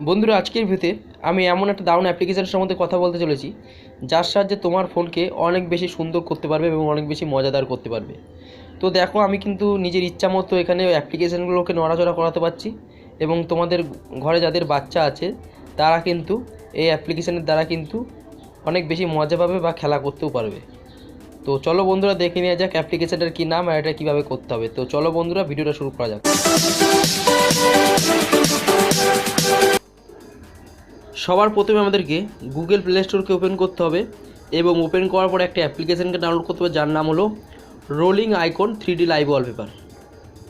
বন্ধুরা, আজকের ভিডিওতে আমি এমন একটা দারুণ অ্যাপ্লিকেশনের সম্বন্ধে কথা বলতে চলেছি যার সাহায্যে তোমার ফোনকে অনেক বেশি সুন্দর করতে পারবে এবং অনেক বেশি মজাদার করতে পারবে। তো দেখো, আমি কিন্তু নিজের ইচ্ছা মতো এখানে অ্যাপ্লিকেশানগুলোকে নড়াচড়া করাতে পারছি এবং তোমাদের ঘরে যাদের বাচ্চা আছে তারা কিন্তু এই অ্যাপ্লিকেশানের দ্বারা কিন্তু অনেক বেশি মজা পাবে বা খেলা করতেও পারবে। তো চলো বন্ধুরা, দেখে নেওয়া যাক অ্যাপ্লিকেশানটার কী নাম আর এটা কীভাবে করতে হবে। তো চলো বন্ধুরা, ভিডিওটা শুরু করা যাক। সবার প্রথমে আমাদেরকে গুগল প্লে স্টোরকে ওপেন করতে হবে এবং ওপেন করার পরে একটা অ্যাপ্লিকেশানকে ডাউনলোড করতে হবে যার নাম হলো rolling icon 3D live wallpaper.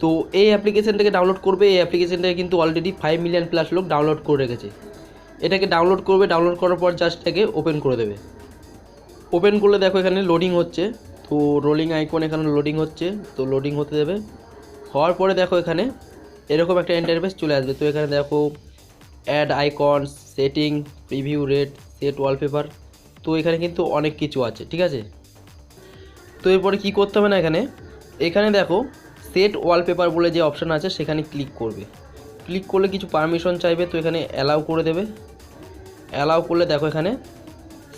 তো এই অ্যাপ্লিকেশানটাকে ডাউনলোড করবে। এই অ্যাপ্লিকেশানটাকে কিন্তু অলরেডি 5 মিলিয়ন প্লাস লোক ডাউনলোড করে রেখেছে। এটাকে ডাউনলোড করবে, ডাউনলোড করার পর জাস্ট এটাকে ওপেন করে দেবে। ওপেন করলে দেখো এখানে লোডিং হচ্ছে। তো রোলিং আইকন এখানে লোডিং হচ্ছে, তো লোডিং হতে দেবে। হওয়ার পরে দেখো এখানে এরকম একটা ইন্টারফেস চলে আসবে। তো এখানে দেখো add icons, setting, preview rate, set wallpaper. তো এখানে কিন্তু অনেক কিছু আছে, ঠিক আছে। তো এরপরে কী করতে হবে না, এখানে দেখো সেট ওয়ালপেপার বলে যে অপশান আছে সেখানে ক্লিক করবে। ক্লিক করলে কিছু পারমিশন চাইবে, তো এখানে অ্যালাউ করে দেবে। অ্যালাউ করলে দেখো এখানে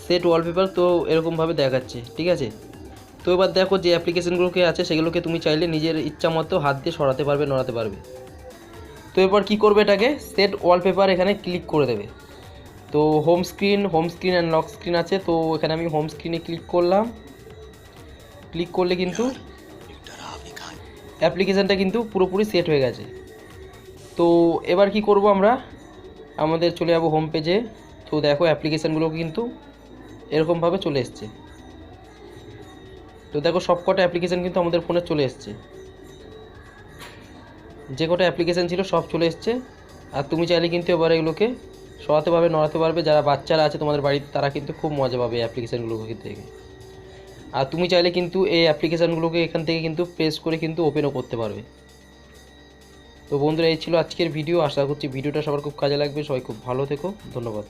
সেট ওয়ালপেপার তো এরকমভাবে দেখাচ্ছে, ঠিক আছে। তো এবার দেখো যে অ্যাপ্লিকেশানগুলোকে আছে সেগুলোকে তুমি চাইলে নিজের ইচ্ছা মতো হাত দিয়ে সরাতে পারবে, নড়াতে পারবে। তো এরপর কী করবে, এটাকে সেট ওয়ালপেপার এখানে ক্লিক করে দেবে। তো home screen and lock screen আছে। তো এখানে আমি হোম স্ক্রিনে ক্লিক করলাম। ক্লিক করলে কিন্তু অ্যাপ্লিকেশানটা কিন্তু পুরোপুরি সেট হয়ে গেছে। তো এবার কি করব, আমরা আমাদের চলে যাব হোম পেজে। তো দেখো অ্যাপ্লিকেশানগুলো কিন্তু এরকমভাবে চলে এসছে। তো দেখো সবকটা অ্যাপ্লিকেশান কিন্তু আমাদের ফোনে চলে এসছে। যে কটা অ্যাপ্লিকেশান ছিল সব চলে এসছে। আর তুমি চাইলে কিন্তু এবার এগুলোকে সরাতে পারবে, নড়াতে পারবে। যারা বাচ্চারা আছে তোমাদের বাড়িতে তারা কিন্তু খুব মজা পাবে এই অ্যাপ্লিকেশানগুলোকে থেকে। আর তুমি চাইলে কিন্তু এই অ্যাপ্লিকেশানগুলোকে এখান থেকে কিন্তু প্রেস করে কিন্তু ওপেনও করতে পারবে। তো বন্ধুরা, এই ছিল আজকের ভিডিও। আশা করছি ভিডিওটা সবার খুব কাজে লাগবে। সবাই খুব ভালো থেকো, ধন্যবাদ।